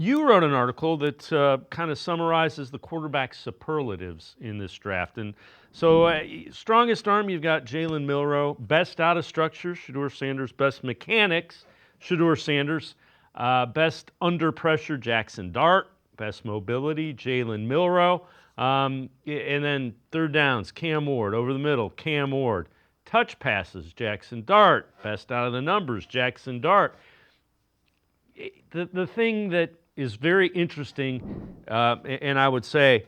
You wrote an article that kind of summarizes the quarterback superlatives in this draft. And so, strongest arm, you've got Jalen Milroe. Best out of structure, Shedeur Sanders. Best mechanics, Shedeur Sanders. Best under pressure, Jackson Dart. Best mobility, Jalen Milroe. And then third downs, Cam Ward. Over the middle, Cam Ward. Touch passes, Jackson Dart. Best out of the numbers, Jackson Dart. The thing that is very interesting, and I would say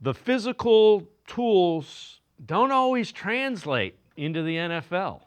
the physical tools don't always translate into the NFL.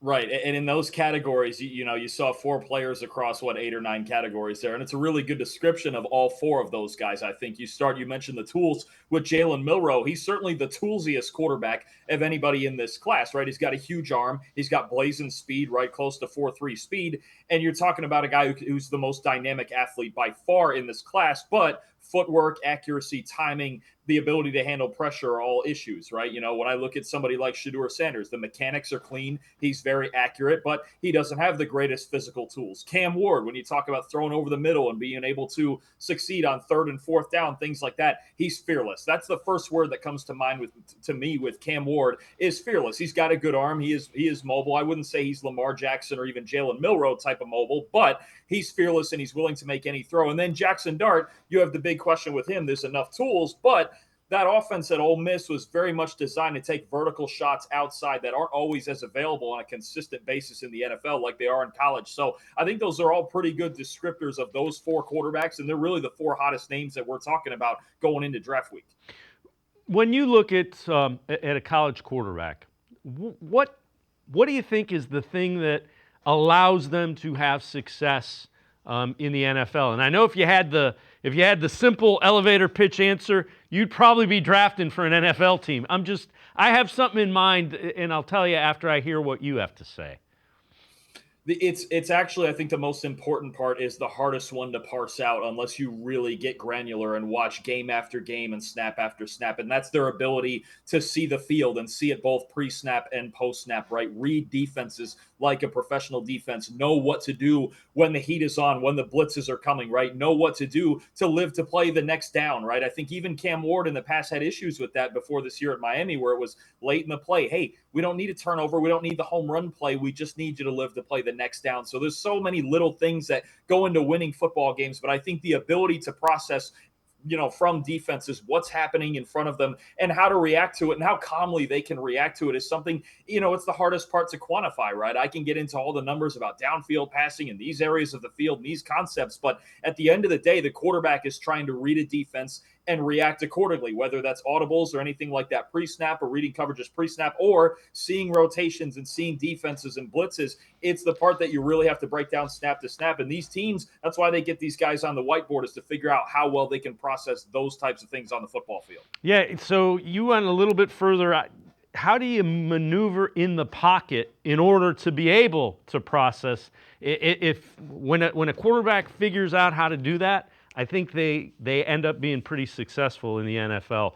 Right, and in those categories, you saw four players across 8 or 9 categories there, and it's a really good description of all four of those guys. I think you mentioned the tools with Jalen Milroe. He's certainly the toolsiest quarterback of anybody in this class, right? He's got a huge arm, he's got blazing speed, right, close to 4.3 speed, and you're talking about a guy who's the most dynamic athlete by far in this class, but footwork, accuracy, timing, the ability to handle pressure are all issues, right? When I look at somebody like Shedeur Sanders, the mechanics are clean. He's very accurate, but he doesn't have the greatest physical tools. Cam Ward, when you talk about throwing over the middle and being able to succeed on third and fourth down, things like that, he's fearless. That's the first word that comes to mind to me with Cam Ward is fearless. He's got a good arm. He is mobile. I wouldn't say he's Lamar Jackson or even Jalen Milroe type of mobile, but he's fearless and he's willing to make any throw. And then Jackson Dart, you have the big question with him. There's enough tools, but that offense at Ole Miss was very much designed to take vertical shots outside that aren't always as available on a consistent basis in the NFL like they are in college. So I think those are all pretty good descriptors of those four quarterbacks, and they're really the four hottest names that we're talking about going into draft week. When you look at a college quarterback, what do you think is the thing that allows them to have success in the NFL? And I know if you had the simple elevator pitch answer, you'd probably be drafting for an NFL team. I have something in mind, and I'll tell you after I hear what you have to say. It's actually, I think the most important part is the hardest one to parse out unless you really get granular and watch game after game and snap after snap. And that's their ability to see the field and see it both pre-snap and post-snap, right? Read defenses like a professional defense, know what to do when the heat is on, when the blitzes are coming, right? Know what to do to live to play the next down, right? I think even Cam Ward in the past had issues with that before this year at Miami where it was late in the play. Hey, we don't need a turnover. We don't need the home run play. We just need you to live to play the next down. So there's so many little things that go into winning football games, but I think the ability to process from defenses, what's happening in front of them and how to react to it and how calmly they can react to it is something, it's the hardest part to quantify, right? I can get into all the numbers about downfield passing in these areas of the field and these concepts, but at the end of the day, the quarterback is trying to read a defense and react accordingly, whether that's audibles or anything like that pre-snap or reading coverages pre-snap or seeing rotations and seeing defenses and blitzes. It's the part that you really have to break down snap to snap. And these teams, that's why they get these guys on the whiteboard is to figure out how well they can process those types of things on the football field. Yeah, so you went a little bit further. How do you maneuver in the pocket in order to be able to process? When a quarterback figures out how to do that, I think they end up being pretty successful in the NFL.